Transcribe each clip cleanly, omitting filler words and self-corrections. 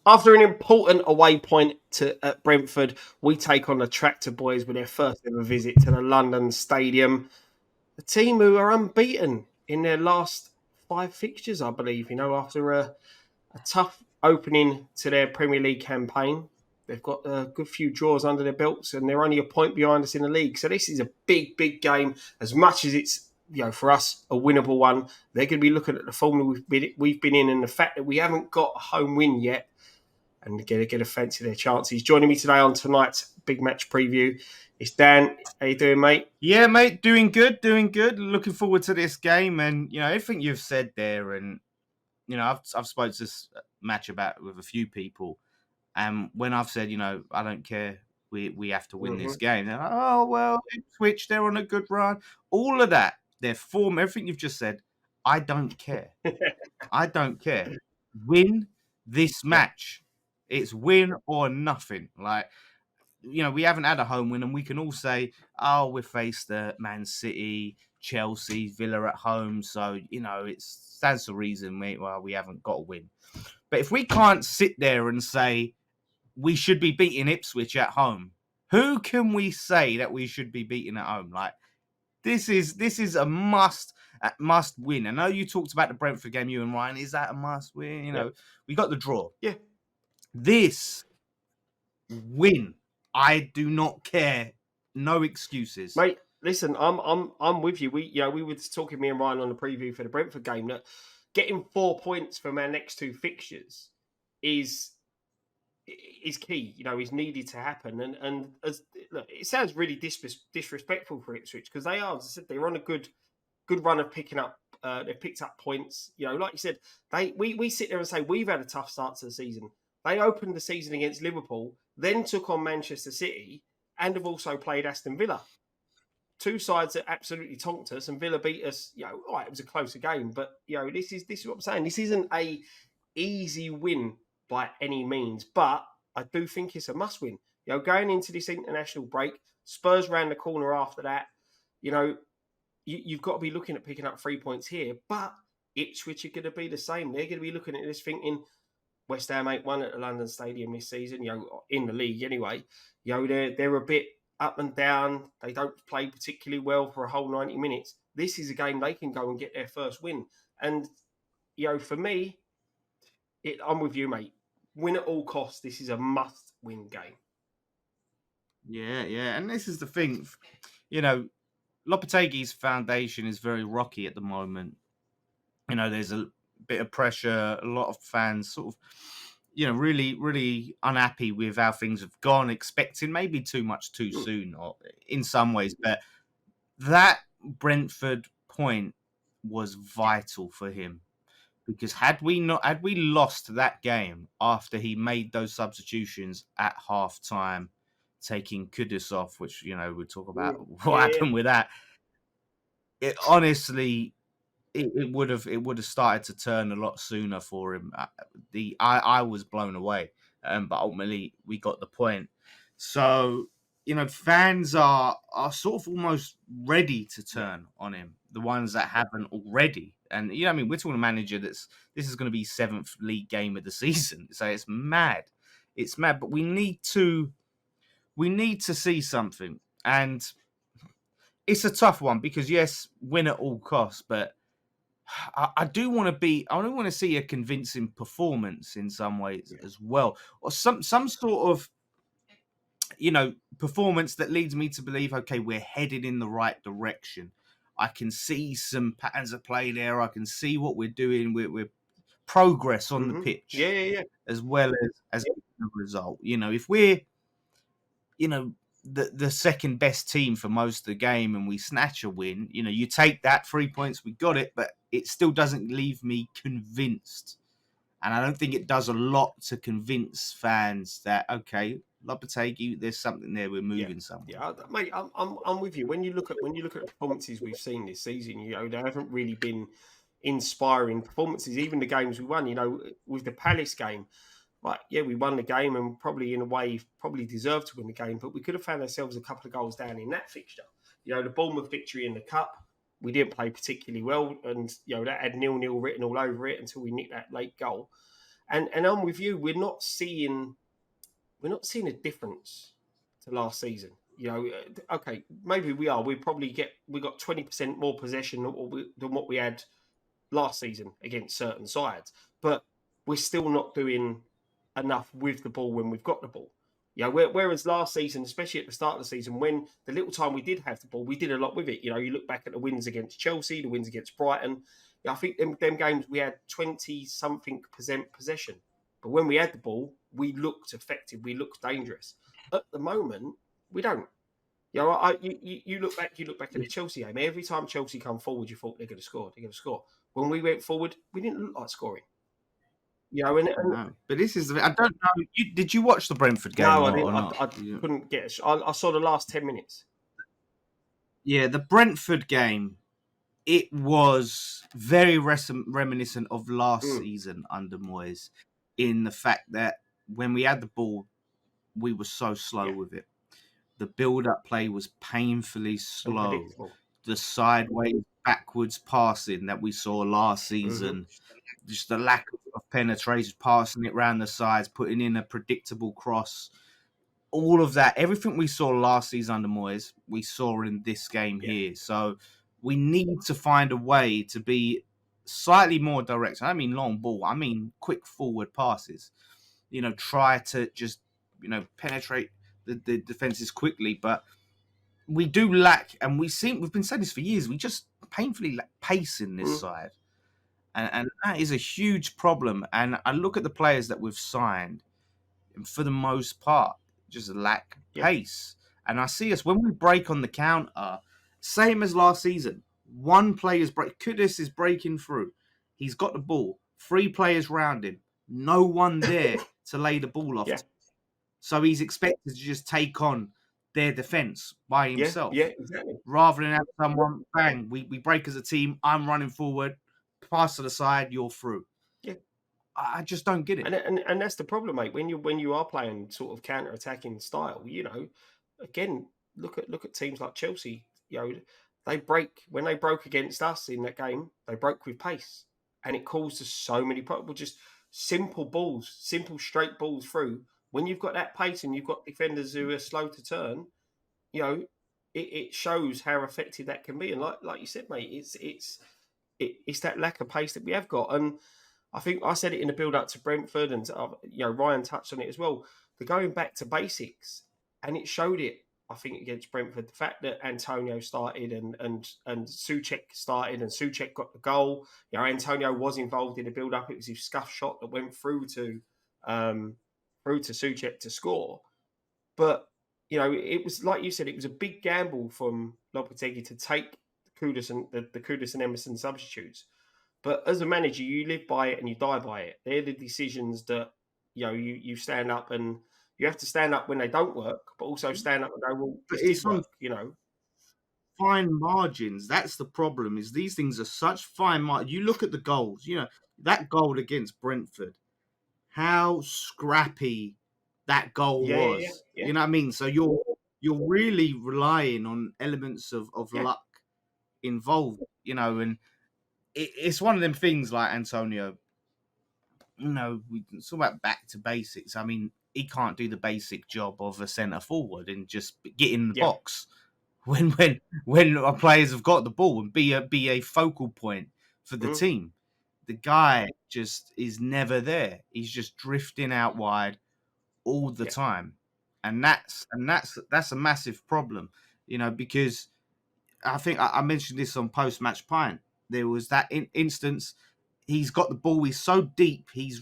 After an important away point at Brentford, we take on the Tractor Boys with their first ever visit to the London Stadium. The team who are unbeaten in their last 5 fixtures, I believe, after a tough opening to their Premier League campaign. They've got a good few draws under their belts and they're only a point behind us in the league. So this is a big, big game. As much as it's, for us, a winnable one, they're going to be looking at the formula we've been in and the fact that we haven't got a home win yet and get a fancy their chances. Joining me today on tonight's big match preview is Dan. How you doing, mate? Yeah, mate, doing good. Looking forward to this game, and everything you've said there, and I've spoken to this match about with a few people, and when I've said I don't care, we have to win this game. They're like, oh well, Ipswich, they're on a good run. All of that, their form, everything you've just said, I don't care. I don't care. Win this match. It's win or nothing. Like, we haven't had a home win, and we can all say, oh, we've faced Man City, Chelsea, Villa at home. So, that's the reason we haven't got a win. But if we can't sit there and say we should be beating Ipswich at home, who can we say that we should be beating at home? Like, this is a must win. I know you talked about the Brentford game, you and Ryan. Is that a must win? We got the draw. Yeah. This win. I do not care. No excuses, Mate, listen, I'm with you. We were talking, me and Ryan, on the preview for the Brentford game, that getting 4 points from our next 2 fixtures is key. Is needed to happen. And look, it sounds really disrespectful for Ipswich because they are, as I said, they're on a good run of picking up. They've picked up points. Like you said, we sit there and say we've had a tough start to the season. They opened the season against Liverpool, then took on Manchester City, and have also played Aston Villa. Two sides that absolutely tonked us, and Villa beat us. All right, it was a closer game, but this is what I'm saying. This isn't a easy win by any means, but I do think it's a must win. Going into this international break, Spurs round the corner after that. You've got to be looking at picking up 3 points here, but Ipswich are going to be the same. They're going to be looking at this thinking, West Ham 8-1 at the London Stadium this season, in the league anyway. They're a bit up and down. They don't play particularly well for a whole 90 minutes. This is a game they can go and get their first win. And, for me, I'm with you, mate. Win at all costs. This is a must-win game. Yeah. And this is the thing. Lopetegui's foundation is very rocky at the moment. There's a bit of pressure. A lot of fans sort of, really, really unhappy with how things have gone, expecting maybe too much too soon, or in some ways. But that Brentford point was vital for him, because had we lost that game after he made those substitutions at half time, taking Kudus off, which we'll talk about what happened with that. It honestly, it would have started to turn a lot sooner for him. I was blown away, but ultimately we got the point. So fans are sort of almost ready to turn on him. The ones that haven't already, and we're talking a manager this is going to be 7th league game of the season, so it's mad. It's mad, but we need to see something, and it's a tough one because yes, win at all costs, but I do want to see a convincing performance in some ways as well, or some sort of performance that leads me to believe, okay, we're headed in the right direction. I can see some patterns of play there. I can see what we're doing. We're progress on the pitch, as well as the result. If we're the second best team for most of the game and we snatch a win, you take that 3 points, we got it, but it still doesn't leave me convinced. And I don't think it does a lot to convince fans that, okay, Lopetegui, there's something there, we're moving somewhere. Yeah, mate, I'm with you. When you look at the performances we've seen this season, they haven't really been inspiring performances. Even the games we won, with the Palace game, right? Yeah, we won the game and probably in a way probably deserved to win the game, but we could have found ourselves a couple of goals down in that fixture. The Bournemouth victory in the cup, we didn't play particularly well, and that had 0-0 written all over it until we nicked that late goal. And I'm with you. We're not seeing a difference to last season. Okay, maybe we are. We got 20% more possession than what we had last season against certain sides, but we're still not doing enough with the ball when we've got the ball. Whereas last season, especially at the start of the season, when the little time we did have the ball, we did a lot with it. You look back at the wins against Chelsea, the wins against Brighton. I think them games we had 20 something percent possession, but when we had the ball, we looked effective, we looked dangerous. At the moment, we don't. You look back at the Chelsea game. Every time Chelsea come forward, you thought they're going to score. They're going to score. When we went forward, we didn't look like scoring. And No, but this is. I don't know. Did you watch the Brentford game no, I or didn't. not? I couldn't get. I saw the last 10 minutes. Yeah, the Brentford game. It was very reminiscent of last Mm, season under Moyes, in the fact that when we had the ball, we were so slow yeah, with it. The build-up play was painfully slow. unpredictable. The sideways, backwards passing that we saw last Hmm. season, just the lack of penetration, passing it round the sides, putting in a predictable cross, all of that, everything we saw last season under Moyes, we saw in this game Yeah. here. So we need to find a way to be slightly more direct. I don't mean long ball, I mean quick forward passes. Try to just, penetrate the defenses quickly. But we do lack, and we've been saying this for years, we just painfully lack pace in this Mm, side. And that is a huge problem. And I look at the players that we've signed, and for the most part, just lack yeah. pace. And I see us when we break on the counter, same as last season. One player's Kudus is breaking through. He's got the ball. 3 players round him. No one there to lay the ball off. Yeah. So he's expected to just take on their defence by Yeah. Yeah. himself. Exactly. Rather than have someone, bang, we break as a team, I'm running forward, pass to the side, you're through. Yeah. I just don't get it. And that's the problem, mate. When you are playing sort of counter attacking style, again, look at teams like Chelsea. They break when they broke against us in that game. They broke with pace, and it caused us so many problems. Just simple balls, simple straight balls through. When you've got that pace and you've got defenders who are slow to turn, you know, it shows how effective that can be. And like you said, mate, it's that lack of pace that we have got. And I think I said it in the build up to Brentford, and Ryan touched on it as well. The going back to basics, and it showed it. I think against Brentford, the fact that Antonio started and Souček started, and Souček got the goal. Antonio was involved in the build up. It was his scuff shot that went through to Souček to score. But it was like you said, it was a big gamble from Lopetegui to take Kudus and the Kudus and Emerson substitutes. But as a manager, you live by it and you die by it. They're the decisions that you stand up, and you have to stand up when they don't work, but also stand up and go, well, But this did it's on work. fine margins. That's the problem. Is these things are such fine margins. You look at the goals. That goal against Brentford. How scrappy that goal Yeah, yeah, was. yeah, You know what I mean? So you're really relying on elements of yeah, luck involved. And it's one of them things like Antonio. We talk about back to basics. I mean, he can't do the basic job of a centre forward and just get in the yeah. box when our players have got the ball and be a focal point for the Mm, team. The guy just is never there. He's just drifting out wide all the yeah, time, and that's a massive problem. Because I think I mentioned this on post match pint. There was that instance. He's got the ball. He's so deep. He's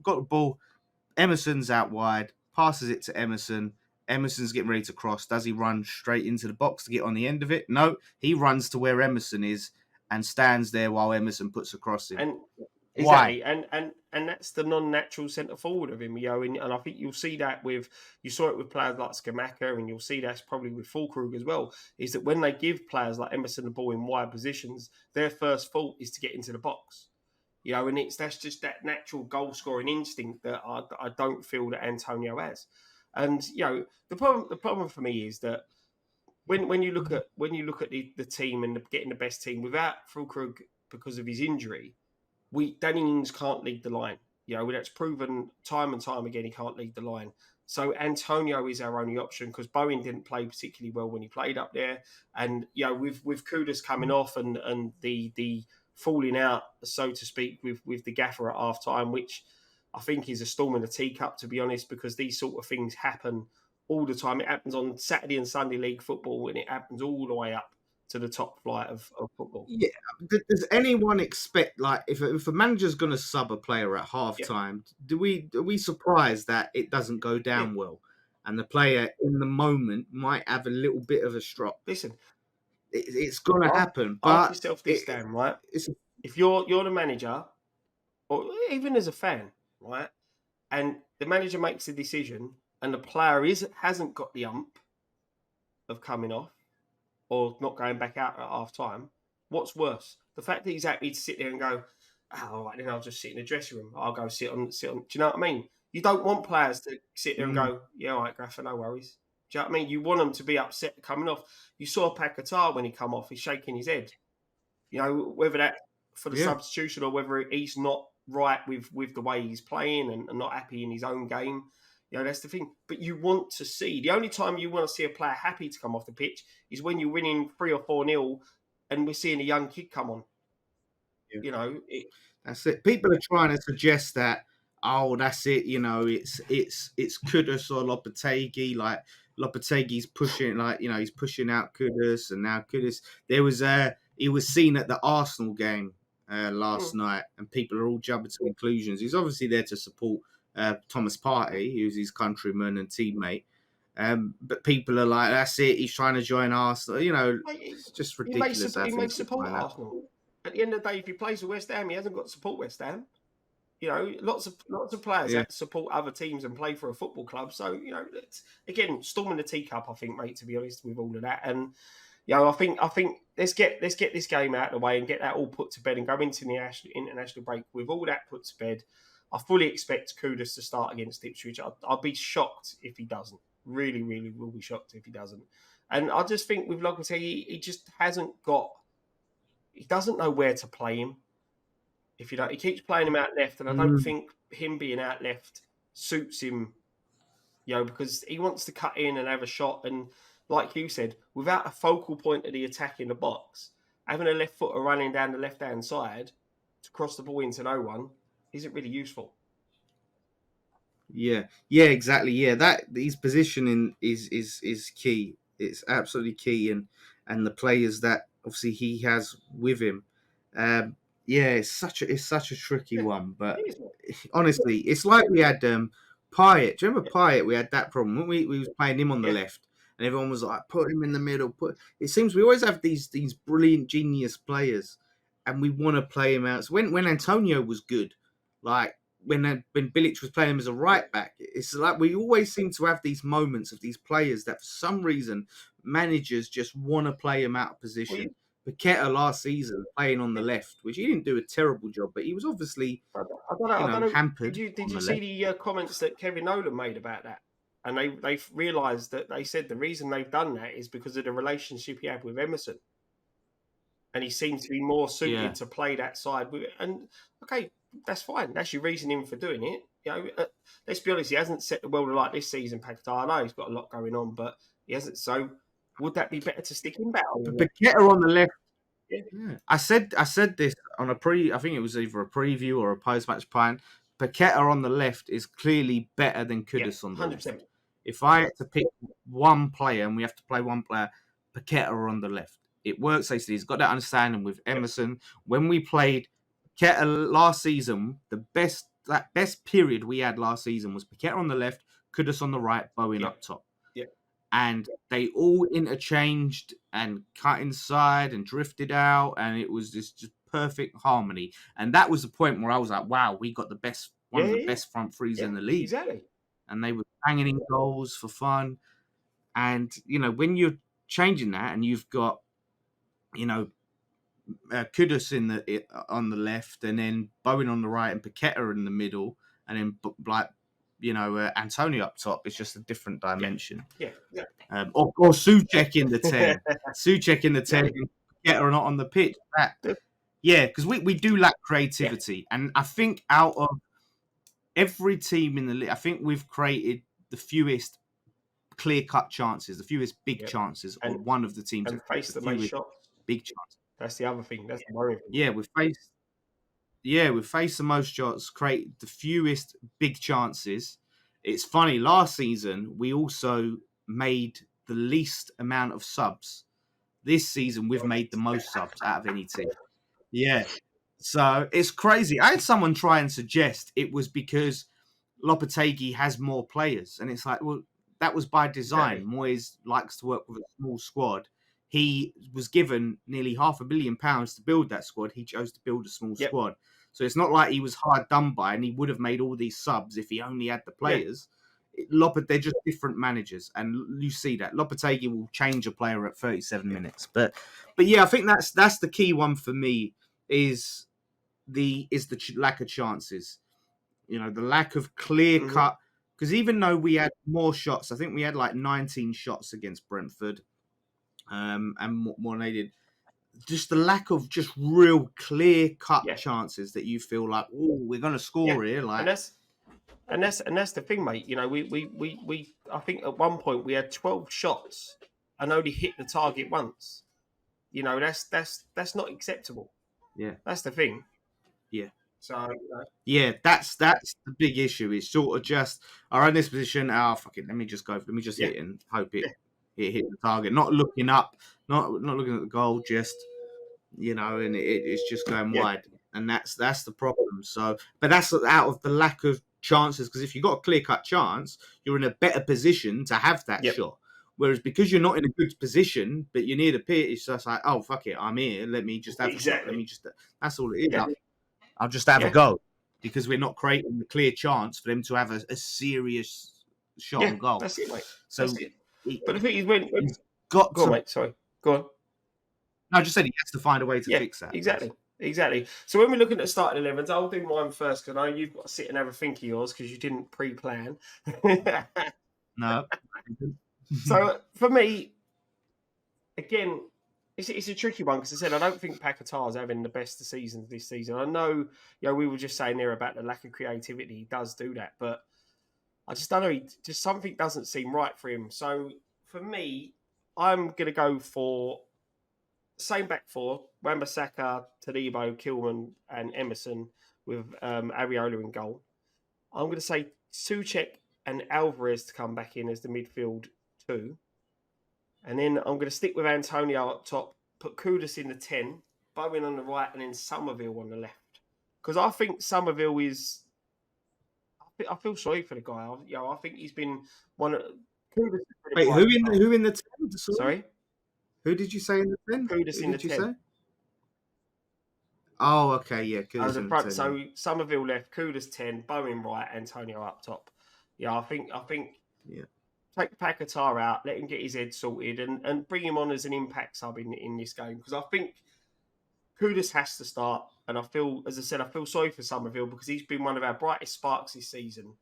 got the ball. Emerson's out wide. Passes it to Emerson. Emerson's getting ready to cross. Does he run straight into the box to get on the end of it? No. He runs to where Emerson is and stands there while Emerson puts a cross in. and Why? exactly, and that's the non-natural centre forward of him, and I think you'll see that you saw it with players like Skamaka, and you'll see that's probably with Fulkrug as well. Is that when they give players like Emerson the ball in wide positions, their first fault is to get into the box. And that's just that natural goal scoring instinct that I don't feel that Antonio has. And the problem for me is that when you look at the team and getting the best team without Fulkrug because of his injury, Danny Ings can't lead the line. You know, that's proven time and time again he can't lead the line. So Antonio is our only option because Bowen didn't play particularly well when he played up there, and you know with Kudus coming off and the falling out, so to speak, with the gaffer at half time, which I think is a storm in a teacup, to be honest, because these sort of things happen all the time. It happens on Saturday and Sunday league football, and it happens all the way up to the top flight of football. Yeah. Does anyone expect, like, if a manager's going to sub a player at Yeah, halftime, are we surprised that it doesn't go yeah. down well, and the player in the moment might have a little bit of a strop? Listen, It's going to happen, ask but yourself this, Dan, right? it's If you're the manager, or even as a fan, right, and the manager makes a decision, and the player hasn't got the ump of coming off or not going back out at half time, what's worse? The fact that he's happy to sit there and go, oh, all right, then I'll just sit in the dressing room. I'll go sit on. Do you know what I mean? You don't want players to sit there and go, yeah, all right, Graffer, no worries. Do you know what I mean? You want them to be upset coming off. You saw Paquetá when he come off, he's shaking his head. You know, whether that's for the substitution or whether he's not right with the way he's playing and not happy in his own game. You know, that's the thing. But you want to see, the only time you want to see a player happy to come off the pitch is when you're winning 3 or 4-0 and we're seeing a young kid come on. Yeah. You know, that's it. People are trying to suggest that, oh, that's it. You know, it's Kudus or Lopetegui. Like Lopetegui's pushing, like, you know, he's pushing out Kudus, and now Kudus. He was seen at the Arsenal game last night, and people are all jumping to conclusions. He's obviously there to support Thomas Partey, who's his countryman and teammate. But people are like, that's it. He's trying to join Arsenal. You know, it's just ridiculous. He may support Arsenal. At the end of the day, if he plays for West Ham, he hasn't got to support West Ham. You know, lots of players have to support other teams and play for a football club. So, you know, it's, again, storming the teacup, I think, mate, to be honest, with all of that. And, you know, I think let's get this game out of the way and get that all put to bed and go into the international break with all that put to bed. I fully expect Kudus to start against Ipswich. I'll be shocked if he doesn't. Really, really will be shocked if he doesn't. And I just think with Lopetegui, he just hasn't got... He doesn't know where to play him. If you don't, he keeps playing him out left, and I don't think him being out left suits him. You know, because he wants to cut in and have a shot, and like you said, without a focal point of the attack in the box, having a left footer running down the left hand side to cross the ball into no one isn't really useful. Yeah, exactly. Yeah, that his positioning is key. It's absolutely key, and the players that obviously he has with him. It's such a tricky one. But honestly, it's like we had Pyatt. Do you remember Pyatt? We had that problem when we was playing him on the left, and everyone was like, put him in the middle. It seems we always have these brilliant genius players, and we want to play him out. So when Antonio was good, like when Bilic was playing him as a right back, it's like we always seem to have these moments of these players that for some reason managers just want to play him out of position. Paqueta last season playing on the left, which he didn't do a terrible job, but he was obviously I don't know. hampered. Did you see the comments that Kevin Nolan made about that? And they've realised that they said the reason they've done that is because of the relationship he had with Emerson. And he seemed to be more suited to play that side. And okay, that's fine. That's your reasoning for doing it. You know, let's be honest, he hasn't set the world alight this season, Paquetá. I know he's got a lot going on, but he hasn't. So would that be better to stick him back? Paqueta on the left. Yeah. I said this on I think it was either a preview or a post-match plan. Paqueta on the left is clearly better than Kudus on the 100%. Left. If I had to pick one player and we have to play one player, Paqueta on the left. It works. He's got that understanding with Emerson. When we played Paqueta last season, the best period we had last season was Paqueta on the left, Kudus on the right, Bowen up top. And they all interchanged and cut inside and drifted out, and it was just perfect harmony. And that was the point where I was like, "Wow, we got one of the best front threes in the league." Exactly. And they were banging in goals for fun. And you know, when you're changing that, and you've got, you know, Kudus on the left, and then Bowen on the right, and Paqueta in the middle, and then like, you know, Antonio up top, it's just a different dimension. Or Souček in the 10. Souček in the 10, Paqueta or not on the pitch. Because we do lack creativity. And I think out of every team in the league, I think we've created the fewest clear-cut chances, the fewest big Yep. chances, or And one of the teams and have created face the the most fewest shots. big chances. That's the other thing. That's the worrying thing. Yeah, we've faced the most shots, created the fewest big chances. It's funny, last season we also made the least amount of subs. This season we've made the most subs out of any team. Yeah. So it's crazy. I had someone try and suggest it was because Lopetegui has more players. And it's like, well, that was by design. Exactly. Moyes likes to work with a small squad. He was given nearly £500 million to build that squad. He chose to build a small Yep. squad. So it's not like he was hard done by and he would have made all these subs if he only had the players. They're just different managers, and you see that Lopetegui will change a player at 37 minutes. But yeah, I think that's the key one for me is the lack of chances. You know, the lack of clear Mm-hmm. cut. Because even though we had more shots, I think we had like 19 shots against Brentford, and more than they did. Just the lack of just real clear cut Yeah. chances that you feel like, oh, we're going to Yeah. score here. Like, And that's the thing, mate. You know, we I think at one point we had 12 shots and only hit the target once. You know, that's not acceptable. yeah, That's the thing. yeah. So Yeah, that's the big issue. It's sort of just are in this position. Oh, fuck it. Let me just go. Let me just yeah, hit and hope it yeah, hit the target. Not looking up. Not looking at the goal. Just and it's just going yeah, wide, and that's the problem. So, but that's out of the lack of chances. Because if you've got a clear cut chance, you're in a better position to have that yep, shot. Whereas because you're not in a good position, but you're near the pit, it's just like, oh fuck it, I'm here. Let me just have a shot. Let exactly. me just. That's all it is. Yeah, I'll just have a yeah, go because we're not creating the clear chance for them to have a serious shot yeah. on goal. That's it, mate. So That's it. But the thing is, when he's got go on, to. mate. Sorry, go on. No, I just said he has to find a way to Yeah, fix that. exactly. Exactly. So when we're looking at starting 11s, I'll do mine first because I know you've got to sit and have a think of yours because you didn't pre-plan. No. So for me, again, it's a tricky one because I said I don't think Paquetá's having the best of seasons this season. I know, we were just saying there about the lack of creativity. He does do that, but I just don't know. Just something doesn't seem right for him. So for me, I'm going to go for same back four: Wan-Bissaka, Tadibo, Kilman, and Emerson with Ariola in goal. I'm going to say Souček and Alvarez to come back in as the midfield two. And then I'm going to stick with Antonio up top, put Kudus in the 10, Bowen on the right, and then Somerville on the left. Because I think Somerville is. I feel sorry for the guy. I think he's been one of. Kudus is really Wait, bright. who in the 10? Sorry? Sorry? Who did you say in the 10? Kudus Who in the did you 10. say? Oh, okay, yeah, Oh, Kudus the in the front. 10. So Yeah. Somerville left, Kudus 10, Bowen right, Antonio up top. Yeah, I think Yeah. take Paquetá out, let him get his head sorted, and bring him on as an impact sub in this game because I think Kudus has to start. And I feel, as I said, I feel sorry for Somerville because he's been one of our brightest sparks this season.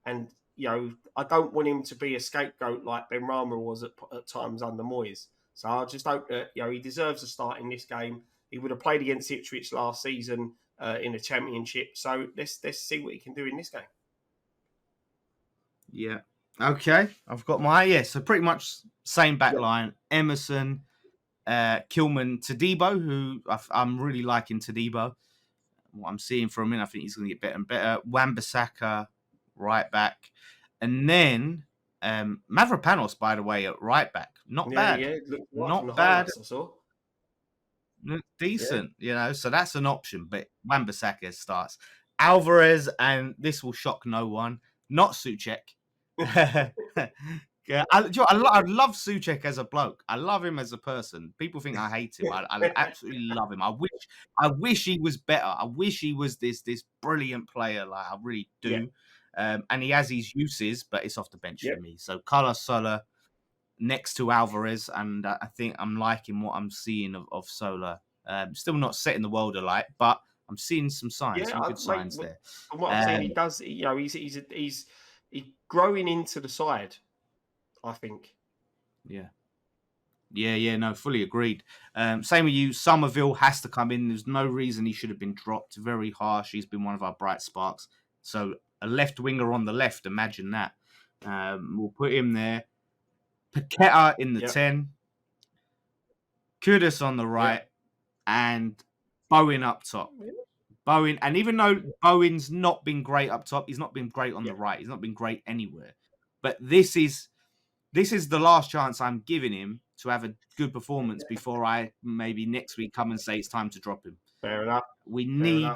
And, I don't want him to be a scapegoat like Ben Rama was at times under Moyes. So I just hope that, he deserves a start in this game. He would have played against Ipswich last season in the Championship. So let's see what he can do in this game. Yeah. Okay, I've got so pretty much same back Yep. line. Emerson, Kilman, Tadibo, who I'm really liking Tadibo. What I'm seeing from him, I think he's going to get better and better. Wan-Bissaka, right back. And then Mavropanos, by the way, at right back. Not bad. It looked right from the Not bad. highlights I saw. Decent, so that's an option. But Wan-Bissaka starts. Alvarez, and this will shock no one, not Souček. Yeah, I love Souček as a bloke. I love him as a person. People think I hate him. I absolutely love him. I wish he was better. I wish he was this brilliant player. Like I really do. And he has his uses, but it's off the bench for me. So Carlos Soler next to Alvarez, and I think I'm liking what I'm seeing of Soler. Still not setting the world alight, but I'm seeing some signs, some good signs there. From what I'm seeing, he does. He's growing into the side. I think. Yeah. No, fully agreed. Same with you. Somerville has to come in. There's no reason he should have been dropped. Very harsh. He's been one of our bright sparks. So a left winger on the left. Imagine that. We'll put him there. Paqueta in the 10. Kudus on the right. And Bowen up top. Bowen, and even though Bowen's not been great up top, he's not been great on the right. He's not been great anywhere. But this is the last chance I'm giving him to have a good performance before I maybe next week come and say it's time to drop him. Fair enough. We need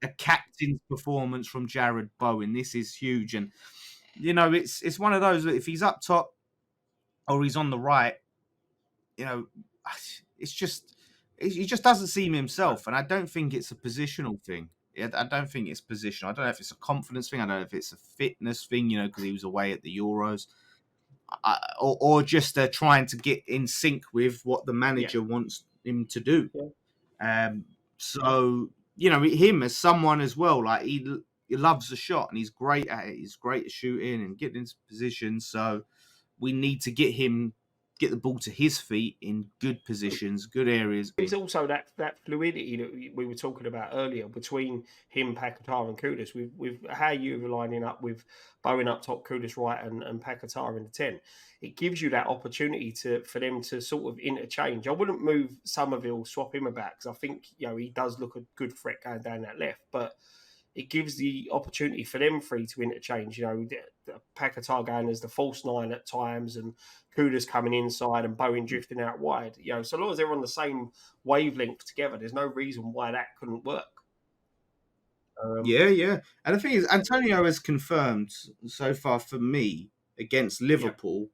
a captain's performance from Jared Bowen. This is huge, and it's one of those that if he's up top or he's on the right, it's just. He just doesn't seem himself, and I don't think it's a positional thing. I don't think it's positional. I don't know if it's a confidence thing. I don't know if it's a fitness thing, because he was away at the Euros, or just trying to get in sync with what the manager wants him to do. So him as someone as well, like he loves the shot and he's great at it. He's great at shooting and getting into position. So we need to get the ball to his feet in good positions, good areas. It's also that fluidity that we were talking about earlier between him, Paquetá, and Kudus. With how you were lining up with Bowen up top, Kudus right, and Paquetá in the 10. It gives you that opportunity for them to sort of interchange. I wouldn't move Somerville, swap him about, because I think he does look a good threat going down that left, but it gives the opportunity for them three to interchange. Paquetá going as the false 9 at times, and Kudus coming inside, and Bowen drifting out wide. So long as they're on the same wavelength together, there's no reason why that couldn't work. Yeah. And the thing is, Antonio has confirmed so far for me against Liverpool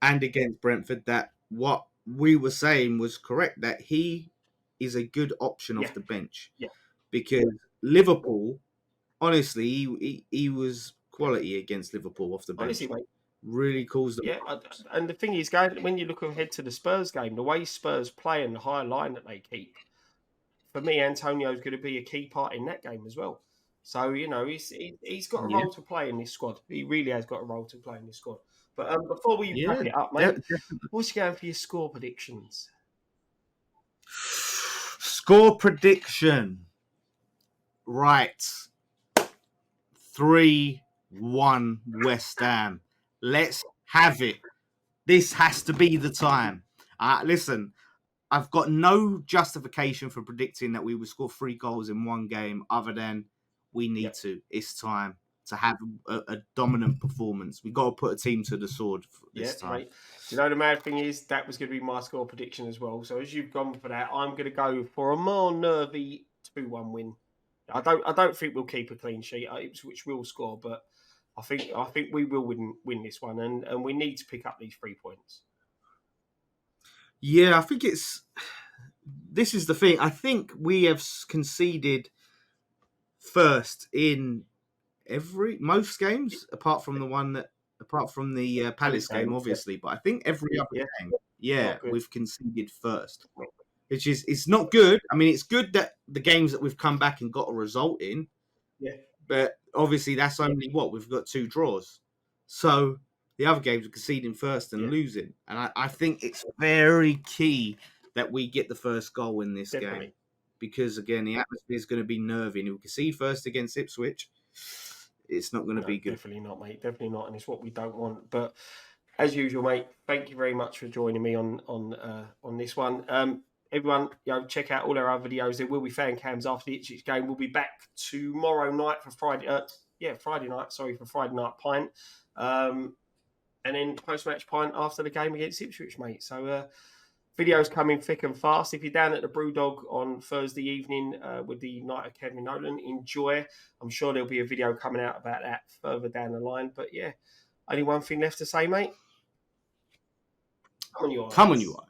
and against Brentford that what we were saying was correct, that he is a good option off the bench. Yeah. Because Liverpool, honestly, he was quality against Liverpool off the bench. Honestly, mate. Really calls them. Yeah, and the thing is, when you look ahead to the Spurs game, the way Spurs play and the high line that they keep, for me, Antonio's going to be a key part in that game as well. So, he's got a role to play in this squad. He really has got a role to play in this squad. But before we wrap it up, mate, what's going for your score predictions? Score prediction. Right. 3-1 West Ham. Let's have it. This has to be the time. Listen, I've got no justification for predicting that we would score 3 goals in one game other than we need to. It's time to have a dominant performance. We've got to put a team to the sword this time. Mate. The mad thing is, that was going to be my score prediction as well. So as you've gone for that, I'm going to go for a more nervy 2-1 win. I don't think we'll keep a clean sheet, which we'll score, but I think we will win this one, and we need to pick up these 3 points. Yeah, I think this is the thing. I think we have conceded first in most games, apart from the Palace game, obviously. But I think every other game, we've conceded first, which is, it's not good. I mean, it's good that the games that we've come back and got a result in, but obviously that's only we've got 2 draws. So the other games are conceding first and losing. And I think it's very key that we get the first goal in this game. Because, again, the atmosphere is going to be nervy. And if we concede first against Ipswich, it's not going to be good. Definitely not, mate. Definitely not. And it's what we don't want. But as usual, mate, thank you very much for joining me on this one. Everyone, check out all our other videos. There will be fan cams after the Ipswich game. We'll be back tomorrow night for Friday night. Sorry, for Friday night pint. And then post-match pint after the game against Ipswich, mate. So videos coming thick and fast. If you're down at the Brewdog on Thursday evening with the night of Kevin Nolan, enjoy. I'm sure there'll be a video coming out about that further down the line. But yeah, only one thing left to say, mate. Come on, you eyes.